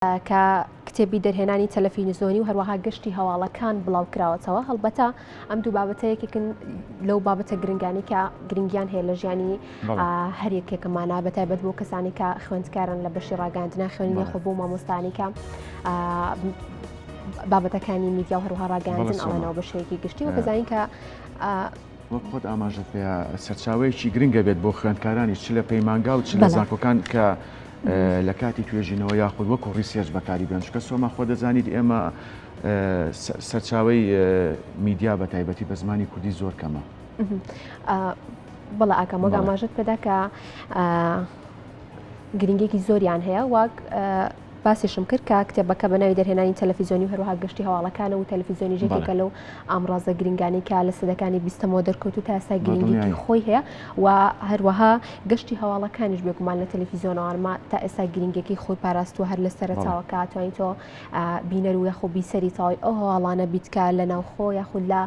کە کتێبی دەرهێنانی تەلەڤیزیۆنی و هەروەها گەشتی هەواڵەکان بڵاوکراوەتەوە. هەڵبەتە ئەم دوو بابەتەیەکێکن لەو بابەتە گرنگانی کە گرنگیان هەیە لە ژیانی هەر یەکێکمانە، بەتایبەت بۆ کەسانی کە خوێندکارن لە بەشی ڕاگەاندنا خوێنی خۆ بۆ مامۆستانی کە بابەتەکانی میدیا و هەروەها ڕاگەاندن ئەوەنەوە بەشەیەکی گشتی و بزانین کە وەک خۆت ئاماژەت پێ سەرچاوەیەکی گرنگە بێت بۆ خوێندکارانی چ لە پەیمانگا و چ لە زانکۆکان کە لە کاتی توێژینەوە یاخود وەکو ڕیسێرچ بەکاری بێن، چکە سۆما خۆ دەزانیت ئێمە سەرچاوەی میدیا بە تایبەتی بە زمانی کوردی زۆر کەمە. بەڵێ ئاکەم وەک ئاماژەت پێدا کە گرنگێکی زۆریان هەیە، وەک باسیشم کرد کە کتێبەکە بە ناوی دەرهێنانی تەلەڤیزیۆنی و هەروەها گەشتی هەواڵەکانە و تەلەڤیزیۆنی ژێکێکە لەو ئامڕازە گرنگانی کە لە سەدەکانی 20ەوە دەرکەوتو تا ئێستا گرنگێکی خۆی هەیە و هەروەها گەشتی هەواڵەکانیش بێگومان لە تەلەڤیزیۆنەوەما تا ئێستا گرنگێکی خۆی پاراستووە هەر لە سەرەتاوە کە توانیت تۆ بینەر و یاخۆ بیسەری تاوای ئەو هەواڵانە بیتکە لە ناوخۆ یاخود لە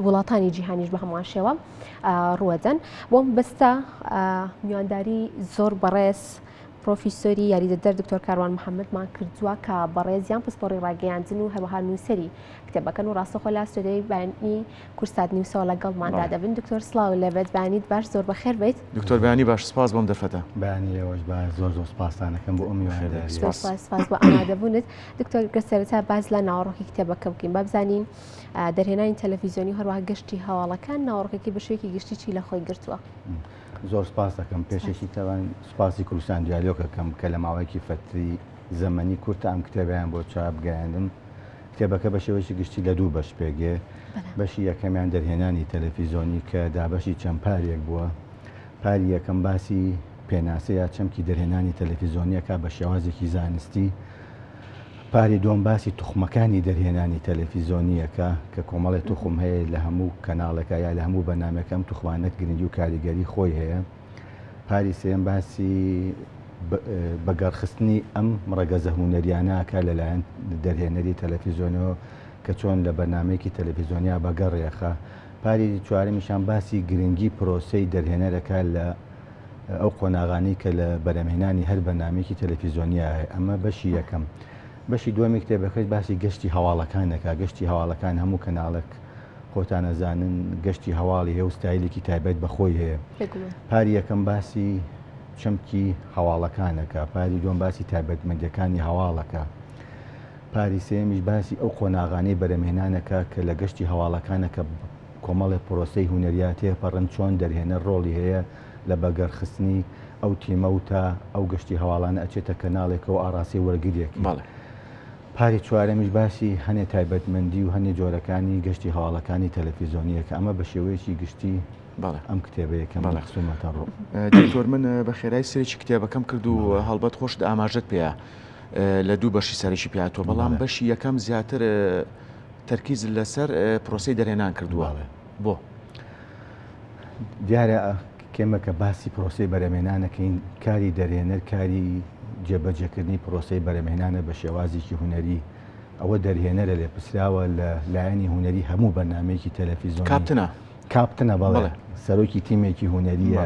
وڵاتانی جیهانیش بە هەمووان شێوە ڕوەدەن. بۆم بەستە میوانداری زۆر بەڕێز پرۆفیسۆری یاریدەدەر دکتۆر کاروان محەممەدمان کردووە کە بەڕێزیان پسپۆڕی ڕاگەیاندن و هەروەها نووسری کتێبەکەن و ڕاستەخۆ لا سودەی بانی کورسات نیوسەوە لەگەڵماندا دەبن. دکتۆر سڵاو لەبێت بانیت باش زۆر بەخێر بیت. دکتۆر بانی باش سپاس بۆم دەفەتە. بانی ئێوەش زۆر سپاسانەکەم بۆ ئەم میوانەداری. سپاس بۆ ئامادەبوونت. دکتۆر گەسەرەتا باز لە ناوەڕۆکی کتێبەکە بکەین، با بزانین دەرهێنانی تەلەڤیزیۆنی و هەروەها گەشتی هەواڵەکان ناوەڕۆکێکی بەشێکی گشتی چی لە خۆی گرتووە؟ زۆر سپاس دەکەم. پێشێکی تەوان سپاسی کوردستان دیالۆکەکەم کە لە ماوەیەکی فتری زەمەنی کورتە ئەم کتێبیان بۆ چاپ گەیاندم. کتێبەکە بە شێوەیەکی گشتی لە دوو بەش پێگێ. بەشی یەکەمیان دەرهێنانی تەلەڤیزیۆنی کە دابەشی چەند پارێک بووە. پاری یەکەم باسی پێناسەیە چەمکی دەرهێنانی تەلەڤیزیۆنیەکە بە شێوازێکی زانستی. پاری دوم باسی توخمەکانی دەرهێنانی تەلەڤیزیۆنیەکە کە کۆمەڵی توخم هەیە لە هەموو کەناڵەکە یا لە هەموو بەنامەکەم توخمانەت گرنگی و کاریگەری خۆی هەیە. پاری سێم باسی بەگەڕخستنی ئەم ڕەگەزە هونەریانەکە لەلایەن دەرهێنەری تەلەڤیزیۆنەوە کە چۆن لە بەنامەیەکی تەلەڤیزیۆنیا بەگەڕێخە. پاری چوارەمیشان باسی گرنگی پرۆسەی دەرهێنەرەکە لە ئەو قۆناغانی کە لە بەرهەمهێنانی هەر بەنامەیەکی تەلەڤیزیۆنیا هەیە. ئەمە بەشی یەکەم. بەشی دووەمی کتێبەکەی باسی گەشتی هەواڵەکانەکە. گەشتی هەواڵەکان هەموو کەناڵێک خۆتان ئەزانن گەشتی هەواڵی هەیە و ستایلێکی تایبەت بەخۆی هەیە. پاری یەکەم باسی چەمکی هەواڵەکانەکە. پاری دووەم باسی تایبەتمەندیەکانی هەواڵەکە. پاری سێمیش باسی ئەو قۆناغانەی بەرهەمهێنانەکە کە لە گەشتی هەواڵەکانەکە کۆمەڵی پرۆسەی هونەریات تێپەڕن چۆن دەرهێنەر ڕۆڵی هەیە لە بەگەڕخستنی ئەو تیمە و تا ئەو گەشتی هەواڵانە ئەچێتە کەناڵێکەوە ئاڕاستی وەرگریەکی. پاری چوارەمیش باسی هەنێ تایبەتمەندی و هەنێ جۆرەکانی گەشتی هەواڵەکانی تەلەڤیزیۆنیەکە. ئەمە بە شێوەیەکی گشتی ئەم کتێبەیەکەم خسوومەتە ڕوو. دکتۆر من بە خێرای سەرێکی کتێبەکەم کرد و هەڵبەت خۆش ئاماژەت پێە لە دوو بەشی سەرێکی پیاتۆ، بەڵام بەشی یەکەم زیاتر تەرکیز لەسەر پرۆسەی دەرهێنان کردووە. بۆ دیارە کێمە کە باسی پرۆسەی بەرهەمهێنانەکەین کاری دەرهێنەر کاری جێبەجێکردنی پرۆسەی بەرهەمهێنانە بە شێوازێکی هونەری. ئەوە دەرهێنەرە لێ پرسراوە لە لایەنی هونەری هەموو بەنامەیەکی تەلەڤیزیۆنی. کاپتنە بەڵێ سەرۆکی تیمێکی هونەریە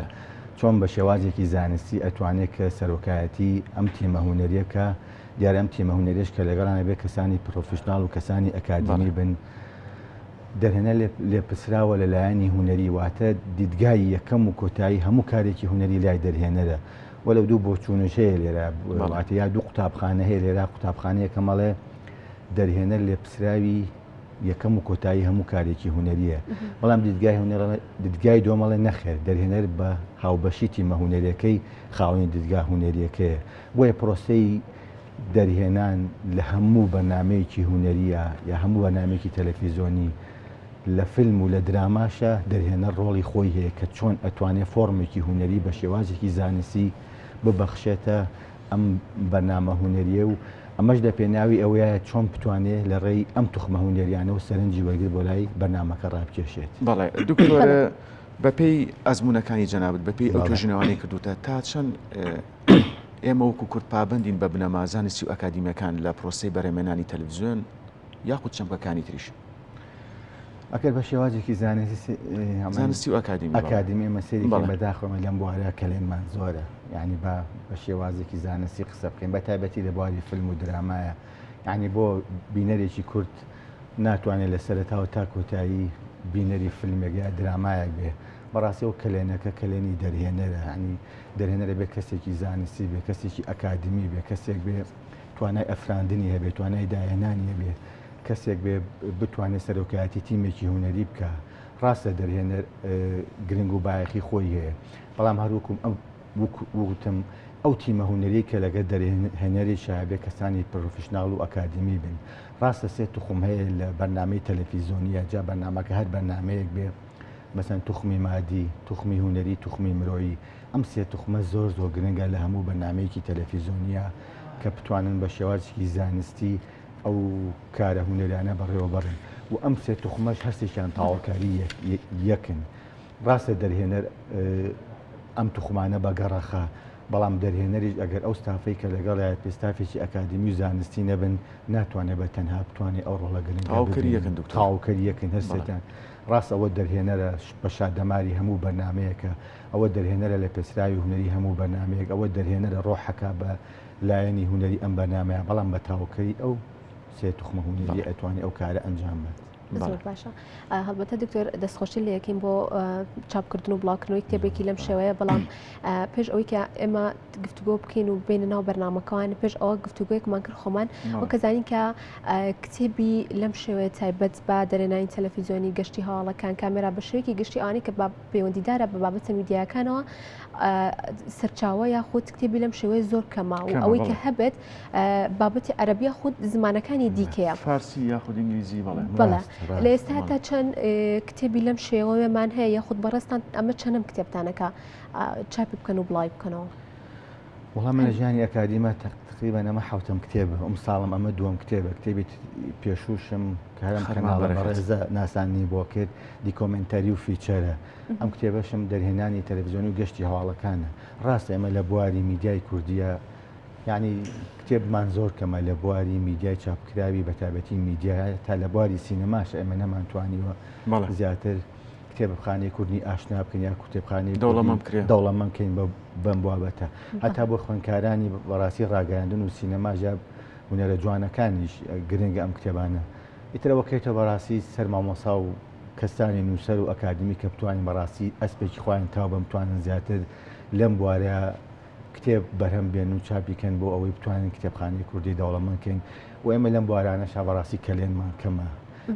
چۆن بە شێوازێکی زانستی ئەتوانێت کە سەرۆکایەتی ئەم تیمە هونەریەکە دیارە ئەم تیمە هونەریەش کە لەگەڵانە بێت کەسانی پرۆفشناڵ و کەسانی ئەکادمی بن. دەرهێنەر لێ پرسراوە لە لایەنی هونەری واتە دیدگای یەکەم و کۆتایی هەموو کارێکی هونەری لای دەرهێنەرە. وەلو دوو بۆ چوونش هەیە لێرە واتە یا دوو قوتابخانە هەیە لێرە قوتابخانەیەکە مەڵێ دەرهێنەر لێ پرسراوی یەکەم و کۆتایی هەموو کارێکی هونەریە. بەڵام دیدگای دۆمەڵێ نەخێر دەرهێنەر بە هاوبەشی تیمە هونەریەکەی خاوەنی دیدگا هونەریەکەیە. بۆیە پرۆسەی دەرهێنان لە هەموو بەنامەیەکی هونەریە یا هەموو بەنامەیەکی تەلەڤیزیۆنی لە فیلم و لە دراماشە دەرهێنەر ڕۆڵی خۆی هەیە کە چۆن ئەتوانێت فۆرمێکی هونەری بە شێوازێکی زانستی ببەخشێتە ئەم بەنامە هونەریە و ئەمەش لە پێناوی ئەوەیە چۆن بتوانێت لە ڕێی ئەم توخمە هونەریانەوە سەرنجی وەرگر بۆ لای بەنامەکە ڕابکێشێت. بەڵێ دکتۆر بەپێی ئەزمونەکانی جەنابەت بەپێی ئەو توێژینەوەی کردوتە تا چەند ئێمە وەکو کورد پابندین بە بنەما زانستی و ئەکادیمیەکان لە پرۆسەی بەرهەمهێنانی تەلەڤیزیۆن یاخود چەمکەکانی تریش؟ ئەگەر بە شێوازێکی زانستی و ئەکادیمی ئەمە سێری بەداخۆمە لەم بوارە کەلێنمان زۆرە یعنی بە شێوازێکی زانستی قسە بکەین بە تایبەتی لە بواری فیلم و درامایە یعنی بۆ بینەرێکی کورت ناتوانێت لە سەرەتاوە تا کۆتایی بینەری فیلمێک یا درامایەک بێ بەڕاستی ئەو کلێنەکە کلێنی دەرهێنەرە ینی دەرهێنەرە بێ کەسێکی زانستی بێ کەسێکی ئەکادمی بێ کەسێک بێ توانای ئەفراندنی هەبێت توانای داهێنانی هەبێ کەسێک بێ بتوانێت سەرۆکایەتی تیمێکی هوەری بکە ڕاستە دەرهێنەر گرنگ و بایەخی خۆی هەیە بەڵام هەروکم وتم ئەو تیمە هوەری کە لەگە دەرهێنەری شایبێ کەسانی پرۆفشناڵ و ئەکادمی بن ڕاستە سێ توخم هەیە لە بەرنامەی تەلەڤیزۆنیە جا بەرنامەکە هەر بەرنامەیەک بێ مەسەن توخمی مادی توخمی هوەری توخمی مرۆیی ئەم سێ توخمە زۆر گرنگە لە هەموو بەرنامەیەکی تەلەڤیزۆنیە کە بتوانن بە شێوازێکی زانستی ئەو کارە هوەرانە بەڕێوە بڕن و ئەم سێ توخمەش هەستێکیان تاواکاری یەکن ڕاستە دەرهێنەر ئەم توخمانە بەگەڕەخە بەڵام دەرهێنەریش ئەگەر ئەو ستافەی کە لەگەڵایە پێستافێکی ئەکادمی و زانستی نەبن ناتوانێت بە تەنها بتوانێت ئەو ڕۆڵە گرنگ تاواکاری یەکن هەستێکیان ڕاست ئەوە دەرهێنەرە بە شادەماری هەموو بەرنمەیەکە ئەوە دەرهێنەرە لە پێسراوی هوەری هەموو بەرنمەیەک ئەوە دەرهێنەرە ڕۆحەکە بە لایەنی هوەری ئەم بەرنمەیە بەڵام بە تاواکاری ئەو سێ توخمە هوەری ئەتوانێت ئەو کارە ئەنجام بێت. زۆر باشە هەڵبەتە دکتۆر دەستخۆشی لە یەکەین بۆ چاپکردن و بڵاوکردنەوەی کتێبێکی لەم شێوەیە بەڵام پێش ئەوەی کە ئێمە گفتوگۆ بکەین و بینە ناو بەرنامەکەوان پێش ئەوە گفتوگویەکمان کرد خۆمان وە کەزانین کە کتێبی لەم شێوەیە تایبەت بە دەرێنانی تەلەڤیزۆنی گەشتی هەواڵەکان کامێرا بە شێوەیەکی گشتی ئەوانەی کە پەیوەندیدارە بە بابەتە میدیاکانەوە سەرچاوە یاخود کتێبی لەم شێوەیە زۆر کەمە و ئەوەی کە هەبێت بابەتی عەرەبیە خود زمانەکانی دیکەیە فارسی یاخود ئینگلیزی بەڵێ لە ئێستا هەتا چەند کتێبی لەم شێوەیەمان هەیە یاخود بەڕێستان ئەمە چەندەم کتێبتانەکە چاپی بکەن و بڵاوی بکەنەوە وەڵام منە ژیانی ئەکادیمە تقریبا ئەمە حوتم کتێبە ئەم ساڵم ئەمە دووەم کتێبە کتێبی پێشوشم کارم کەناڵە بەڕێزە ناسانی بۆ کرد دیکۆمنتەری و فیچەرە ئەم کتێبەشم دەرهێنانی تەلەڤیزۆنی و گەشتی هەواڵەکانە ڕاستە ئێمە لە بواری میدیای کوردیە یعنی کتێبمان زۆر کەمە لە بواری میدیای چاپکراوی بە تایبەتی میدیای تا لە بواری سینەماش ئێمە نەمانتوانیوە زیاتر کتێبخانەی کوردی ئاشنا بکەین یا کتێبخانەی دەوڵەمەند بکەین بەم بابەتە هەتا بۆ خوێندکارانی بەڕاستی ڕاگەیاندن و سینەما یا هونەرە جوانەکانیش گرنگە ئەم کتێبانە ئیترەوە کەیتە بەڕاستی سەر مامۆسا و کەسانی نووسەر و ئەکادمی کە بتوانین بەڕاستی ئەسپێکی خۆیان تا بەم بتوانن زیاتر لەم بوارەیە کتێب بەرهەم بێن و چاپیکەن بۆ ئەوەی بتوانین کتێبخانەی کوردی دەوڵەمەندکەین و ئێمە لەم بوارانەشا بەڕاستی کەلێنمان کەمە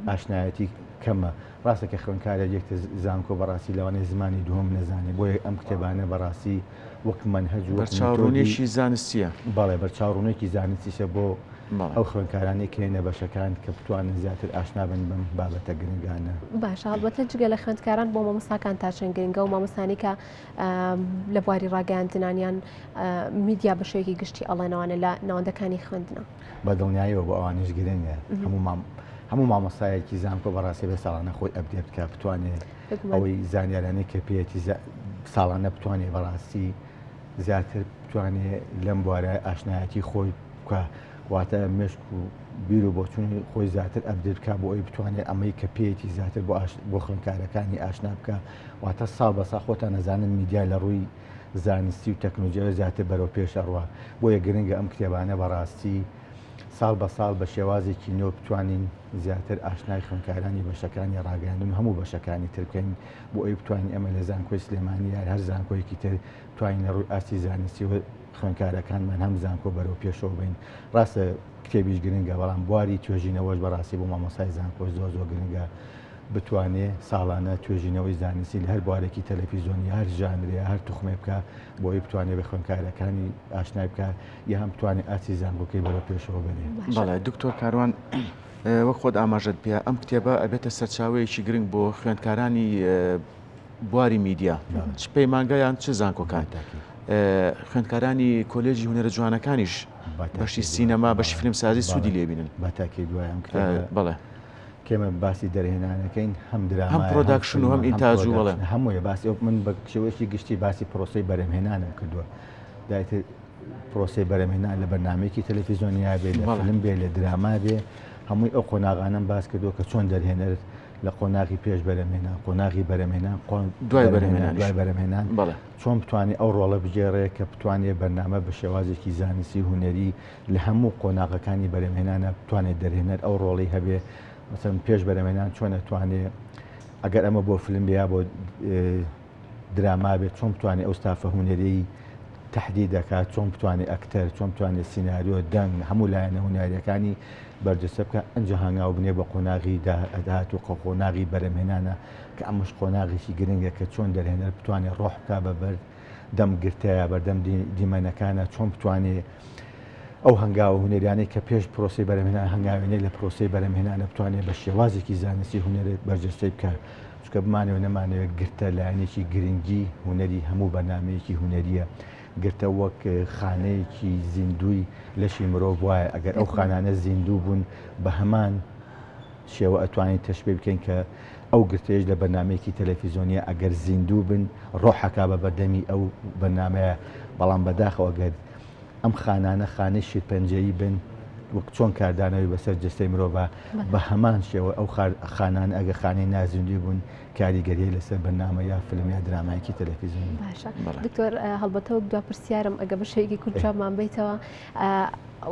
ئاشنایەتی کەمە ڕاستە کە خوێندکارە یەکتە زانکۆ بەڕاستی لەوانەیە زمانی دووەم نەزانێت بۆیە ئەم کتێبانە بەڕاستی وەک منهەج و بەرچاوڕوونێکی زانستیە بەڵێ بەرچاوڕوونێکی زانستیشە بۆ ئەو خوێندکارانەی کێنە بەشەکان کە بتوانن زیاتر ئاشنا بن بەم بابەتە گرنگانە باشە هەڵبەتە جگە لە خوێندکاران بۆ مامۆستاکان تا چەند گرنگە و مامۆستانی کە لە بواری ڕاگەیاندنانیان میدیا بە شێوەیەکی گشتی ئەڵێنەوانە لە ناوەندەکانی خوێندنە بەدڵنیاییەوە بۆ ئەوانش گرنگە هەموو مامۆستایەکی زانکۆ بەڕاستی بە ساڵانە خۆی ئەپدێت بکە بتوانێت ئەوەی زانیارانەی کە پێێتی ساڵانە بتوانێت بەڕاستی زیاتر بتوانێت لەم بوارە ئاشنایەتی خۆی بکە واتە مشک و بیر و بۆچوونی خۆی زیاتر ئەبدێت بکە بۆ ئەوی بتوانێت ئەمەی کە پێێتی زیاتر بۆ خوێندکارەکانی ئاشنا بکە واتە ساڵ بەسا خۆتان نەزانن میدیا لە ڕووی زانستی و تەکنۆلۆژیاوە زیاتر بەرەو پێش ئەڕوا بۆیە گرنگە ئەم کتێبانە بەڕاستی ساڵ بە ساڵ بە شێوازێکی نۆ بتوانین زیاتر ئاشنای خوێندکارانی بەشەکانی ڕاگەیاندن و هەموو بەشەکانی تر بکەین بۆ ئەوی بتوانین ئەمە لە زانکۆی سلێمانی یان هەر زانکۆیەکی تر بتوانین لە ڕووی ئاستی زانستی و خوێندکارەکانمان هەم زانکۆ بەرەو پێشەوە بین ڕاستە کتێبیش گرنگە بەڵام بواری توێژینەوەش بەڕاستی بۆ مامۆستای زانکۆ زۆر گرنگە بتوانێت ساڵانە توێژینەوەی زانستی لە هەر بوارێکی تەلەڤیزۆنی هەر ژانرێ هەر توخمێ بکە بۆی بتوانێت بە خوێندکارەکانی ئاشنای بکە یا هەم بتوانێت ئاسی زانکۆکەی بەرەو پێشەوە بێنێت. بەڵێ دکتۆر کاروان وەک خۆت ئاماژەت پێ ئەم کتێبە ئەبێتە سەرچاوەیەکی گرنگ بۆ خوێندکارانی بواری میدیا چ پەیمانگایان چ زانکۆکان خوێندکارانی کۆلێژی هونەرە جوانەکانیش بەشی سینەما بەشی فیلمسازی سوودی لێبینن بەتاکید دوایە بەڵێ کێمە باسی دەرهێنانەکەین هەم دراما هەم پرۆداکشن و هەم ئینتاژ و بەڵێ هەموویە باسی من بە شێوەیەکی گشتی باسی پرۆسەی بەرهەمهێنانم کردووە دایتر پرۆسەی بەرهەمهێنان لە بەرنامەیەکی تەلەڤیزۆنیا بێ لە فیلم بێ لە دراما بێ هەمووی ئەو قۆناغانم باس کردووە کە چۆن دەرهێنەر لە قۆناغی پێش بەرەمێنان قۆناغی بەرەمێنان دوای بەرەمێنان چۆن بتوانێت ئەو ڕۆڵە بجێڕێ کە بتوانێت بەرنامە بە شێوازێکی زانستی هوەری لە هەموو قۆناغەکانی بەرەمێنانە بتوانێت دەرهێنێت ئەو ڕۆڵی هەبێ مثلا پێش بەرەمێنان چۆنە توانێت ئەگەر ئەمە بۆ فیلم بیا بۆ دراما بێت چۆن بتوانێت ئەو ستافە هوەری تهدید دەکات چۆن بتوانێت ئەکتەر چۆن بتوانێت سیناریۆ دەنگ هەموو لایەنە هوناریەکانی بەرجەستە بکە ئەنجە هەنگاو بنێ بە قۆناغی داهات و قۆناغی بەرەمێنانە کە ئەمەش قۆناغێکی گرنگە کە چۆن دەرهێنەر بتوانێت ڕۆح بکە بەبەر دەم گرتەیە بەردەم دیمەنەکانە چۆن بتوانێت ئەو هەنگاوە هونەریانەی کە پێش پرۆسی بەرەمێنان هەنگاوێنەی لە پرۆسی بەرەمێنانە بتوانێت بە شێوازێکی زانستی هونەرێت بەرجەستەی بکات چکە بمانەوە نەمانەوێت گرتە لایەنێکی گرنگی هونەری هەموو بەرنامەیەکی هونەریە گرتە وەک خانەیەکی زیندوی لەشی مرۆڤ وایە ئەگەر ئەو خانانە زیندوو بوون بە هەمان شێوە ئەتوانین تەشبیه بکەین کە ئەو گرتەیەش لە بەرنامەیەکی تەلەڤیزیۆنیە ئەگەر زیندوو بن ڕۆحەکە بە بەردەمی ئەو بەرنامەیە بەڵام بەداخەوە ئەگەر ئەم خانانە خانەی شیرپەنجەیی بن وەک چۆن کاردانەوەی بەسەر جستەی مرۆڤ بە هەمان شێوە ئەو خانان ئەگە خانەی نازیندوی بوون کاریگەریە لەسەر بەرنامە یا فیلم یا درامایەکی تەلەڤیزیۆنی. باشە دکتۆر هەڵبەتەوە دوا پرسیارم ئەگە بەشێکی کورتچامان بیتەوە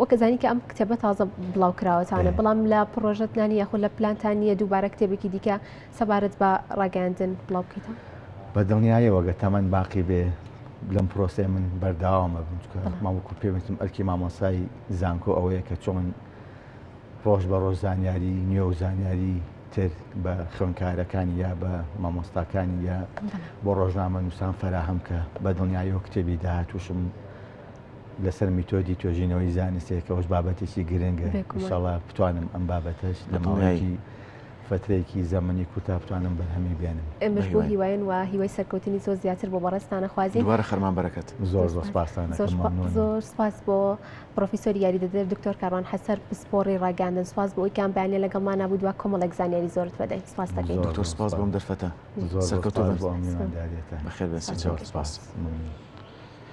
وەکە زانی کە ئەم کتێبە تازە بڵاو کراوەتانە بەڵام لە پرۆژەتانی یاخود لە پلانتانیە دووبارە کتێبێکی دیکە سەبارەت بە ڕاگەاندن بڵاو بکەیتەوە بە دڵنیایەوە گە تەمەەن باقی بێ لەم پرۆسێ من بەرداوامە بچکە ماوەکو پێویستم ئەرکی مامۆسای زانکۆ ئەوەیە کە چۆن ڕۆژ بە ڕۆژ زانیاری نیوە و زانیاری تر بە خوێنکارەکانی یا بە مامۆستاکانی یا بۆ ڕۆژنامە نووسان فەراهەم کە بە دڵنیایەوە کتێبی داهاتوشم لەسەر میتۆدی توێژینەوەی زانستەیە کە ئەوش بابەتێکی گرنگە ئینشاڵڵا بتوانم ئەم بابەتەش لە ماوەیەکی فترەیەکی زەمەنی کوتا بتوانم بەرهەمی بێنم. ئێمەش بۆ هیوایەن و هیوای سەرکەوتنی زۆر زیاتر بۆ بەڕێستانە خوازیین. دوبارە خەرمان بەرەکەت. زۆر سپاسانە. زۆر سپاس بۆ پرۆفیسۆر یاریدەدەر دکتۆر کاروان حەسەر پسپۆڕی ڕاگەاندن سپاس بۆ ئەوی کام بەیانێ لەگەڵمان نبوو دووە کۆمەڵێک زانیاری زۆرت بەدەین. سپاس دەکەین. دکتۆر سپاس بۆم دەرفەتە. زۆر سپاس بۆ ئەم میوانداریەتە. بەخێر بێت. سپاس.